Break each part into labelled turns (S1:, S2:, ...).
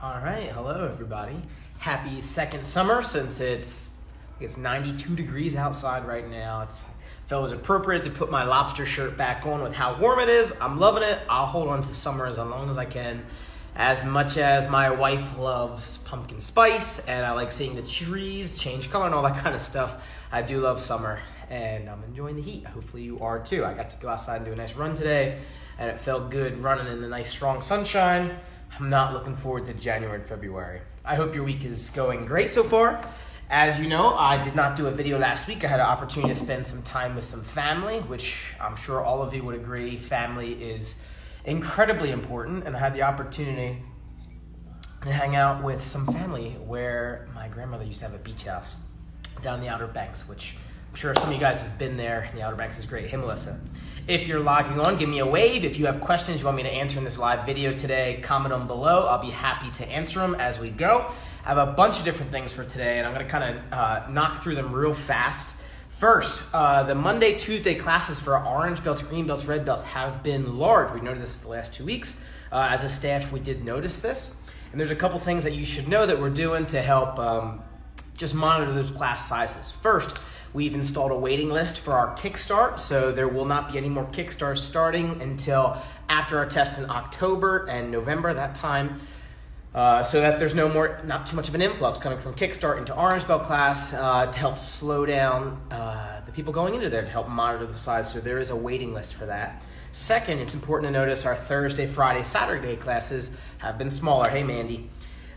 S1: All right, hello everybody. Happy second summer since it's 92 degrees outside right now. Felt it was appropriate to put my lobster shirt back on with how warm it is. I'm loving it. I'll hold on to summer as long as I can. As much as my wife loves pumpkin spice and I like seeing the trees change color and all that kind of stuff, I do love summer and I'm enjoying the heat. Hopefully you are too. I got to go outside and do a nice run today and it felt good running in the nice strong sunshine. I'm not looking forward to January and February. I hope your week is going great so far. As you know, I did not do a video last week. I had an opportunity to spend some time with some family, which I'm sure all of you would agree, family is incredibly important. And I had the opportunity to hang out with some family where my grandmother used to have a beach house down in the Outer Banks, which I'm sure some of you guys have been there. The Outer Banks is great. Hey, Melissa. If you're logging on, give me a wave. If you have questions you want me to answer in this live video today, comment them below. I'll be happy to answer them as we go. I have a bunch of different things for today, and I'm going to kind of knock through them real fast. First, the Monday, Tuesday classes for orange belts, green belts, red belts have been large. We noticed this the last 2 weeks. As a staff, we did notice this. And there's a couple things that you should know that we're doing to help just monitor those class sizes. First, we've installed a waiting list for our kickstart, so there will not be any more kickstarts starting until after our tests in October and November, that time, so that there's not too much of an influx coming from kickstart into orange belt class to help slow down the people going into there to help monitor the size. So there is a waiting list for that. Second, it's important to notice our Thursday, Friday, Saturday classes have been smaller. Hey, Mandy.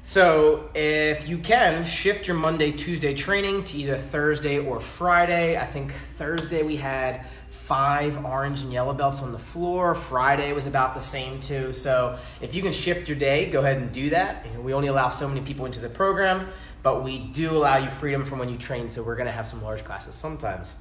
S1: So if you can, shift your Monday, Tuesday training to either Thursday or Friday. I think Thursday we had 5 orange and yellow belts on the floor. Friday was about the same too. So if you can shift your day, go ahead and do that. We only allow so many people into the program, but we do allow you freedom from when you train. So we're going to have some large classes sometimes.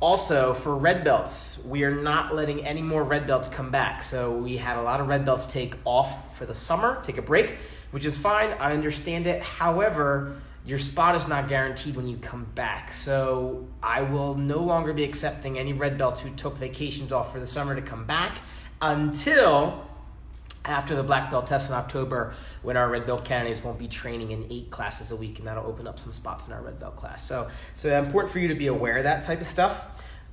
S1: Also, for red belts, we are not letting any more red belts come back. So we had a lot of red belts take off for the summer, take a break, which is fine. I understand it. However, your spot is not guaranteed when you come back. So I will no longer be accepting any red belts who took vacations off for the summer to come back until after the black belt test in October, when our red belt candidates won't be training in 8 classes a week, and that'll open up some spots in our red belt class. So it's important for you to be aware of that type of stuff.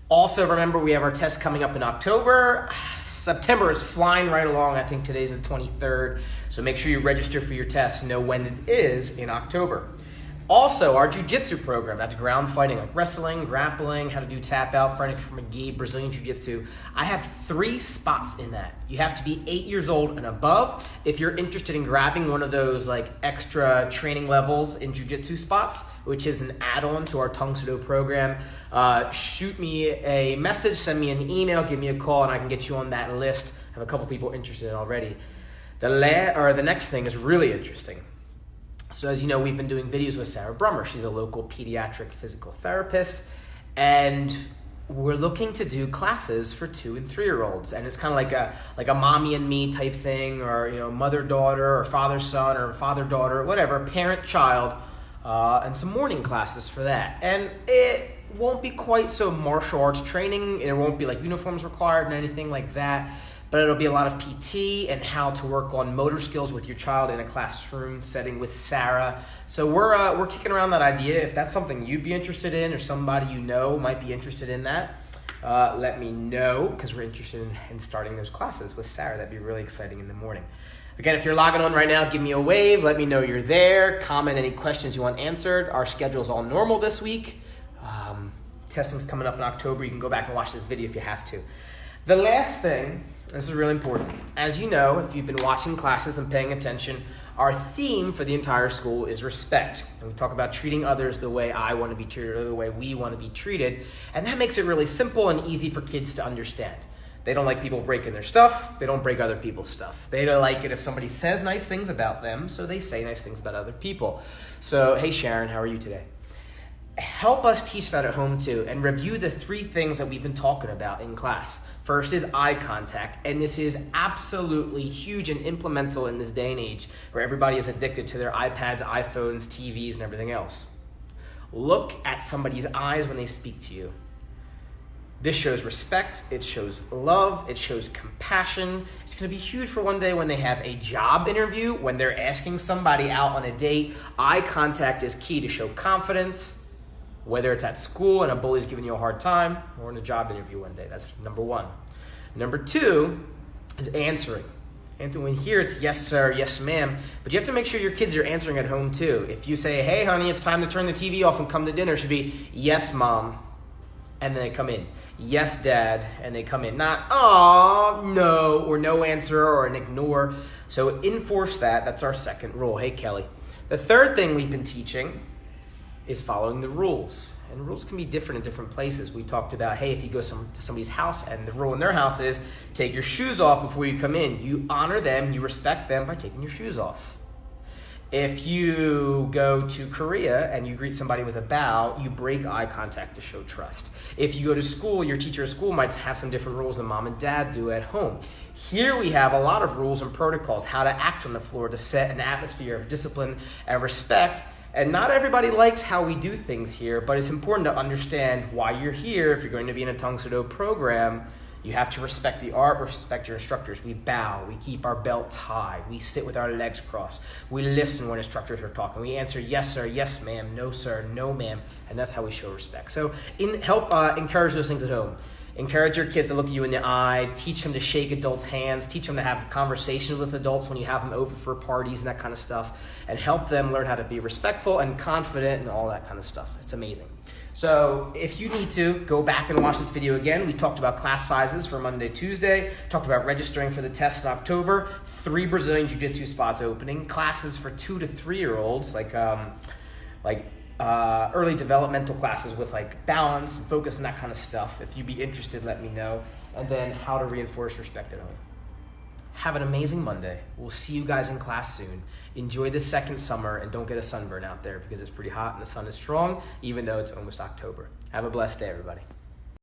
S1: Also, remember, we have our test coming up in October. September is flying right along. I think today's the 23rd. So make sure you register for your test, know when it is in October. Also, our Jiu-Jitsu program, that's ground fighting, like wrestling, grappling, how to do tap out, fighting from a gi, Brazilian Jiu-Jitsu. I have 3 spots in that. You have to be 8 years old and above. If you're interested in grabbing one of those like extra training levels in Jiu-Jitsu spots, which is an add-on to our Tung Soo Do program, shoot me a message, send me an email, give me a call, and I can get you on that list. I have a couple people interested in already. The next thing is really interesting. So as you know, we've been doing videos with Sarah Brummer. She's a local pediatric physical therapist, and we're looking to do classes for 2 and 3-year-olds. And it's kind of like a mommy and me type thing, or mother-daughter, or father-son, or father-daughter, whatever, parent-child, and some morning classes for that. And it won't be quite so martial arts training. It won't be like uniforms required and anything like that. But it'll be a lot of PT and how to work on motor skills with your child in a classroom setting with Sarah. So we're kicking around that idea. If that's something you'd be interested in, or somebody you know might be interested in that, let me know, because we're interested in starting those classes with Sarah. That'd be really exciting in the morning. Again, if you're logging on right now, give me a wave. Let me know you're there. Comment any questions you want answered. Our schedule's all normal this week. Testing's coming up in October. You can go back and watch this video if you have to. The last thing, this is really important. As you know, if you've been watching classes and paying attention, our theme for the entire school is respect. And we talk about treating others the way I want to be treated, or the way we want to be treated. And that makes it really simple and easy for kids to understand. They don't like people breaking their stuff. They don't break other people's stuff. They don't like it if somebody says nice things about them, so they say nice things about other people. So, hey Sharon, how are you today? Help us teach that at home too, and review the 3 things that we've been talking about in class. First is eye contact, and this is absolutely huge and implemental in this day and age where everybody is addicted to their iPads, iPhones, TVs, and everything else. Look at somebody's eyes when they speak to you. This shows respect, it shows love, it shows compassion. It's gonna be huge for one day when they have a job interview, when they're asking somebody out on a date. Eye contact is key to show confidence, whether it's at school and a bully's giving you a hard time, or in a job interview one day. That's number one. Number two is answering. And when here it's yes sir, yes ma'am, but you have to make sure your kids are answering at home too. If you say, hey honey, it's time to turn the TV off and come to dinner, it should be yes mom, and then they come in. Yes dad, and they come in. Not oh no, or no answer, or an ignore. So enforce that. That's our second rule. Hey Kelly. The third thing we've been teaching is following the rules. And rules can be different in different places. We talked about, hey, if you go to somebody's house and the rule in their house is take your shoes off before you come in. You honor them, you respect them by taking your shoes off. If you go to Korea and you greet somebody with a bow, you break eye contact to show trust. If you go to school, your teacher at school might have some different rules than mom and dad do at home. Here we have a lot of rules and protocols, how to act on the floor to set an atmosphere of discipline and respect. And not everybody likes how we do things here, but it's important to understand why you're here. If you're going to be in a Tang Soo Do program, you have to respect the art, respect your instructors. We bow, we keep our belt tied, we sit with our legs crossed, we listen when instructors are talking, we answer yes sir, yes ma'am, no sir, no ma'am, and that's how we show respect. So help encourage those things at home. Encourage your kids to look you in the eye, teach them to shake adults' hands, teach them to have conversations with adults when you have them over for parties and that kind of stuff, and help them learn how to be respectful and confident and all that kind of stuff. It's amazing. So if you need to, go back and watch this video again. We talked about class sizes for Monday, Tuesday, talked about registering for the test in October, 3 Brazilian Jiu-Jitsu spots opening, classes for 2 to 3-year-olds, early developmental classes with like balance and focus and that kind of stuff. If you'd be interested, let me know. And then how to reinforce respect at home. Have an amazing Monday. We'll see you guys in class soon. Enjoy this second summer and don't get a sunburn out there because it's pretty hot and the sun is strong, even though it's almost October. Have a blessed day, everybody.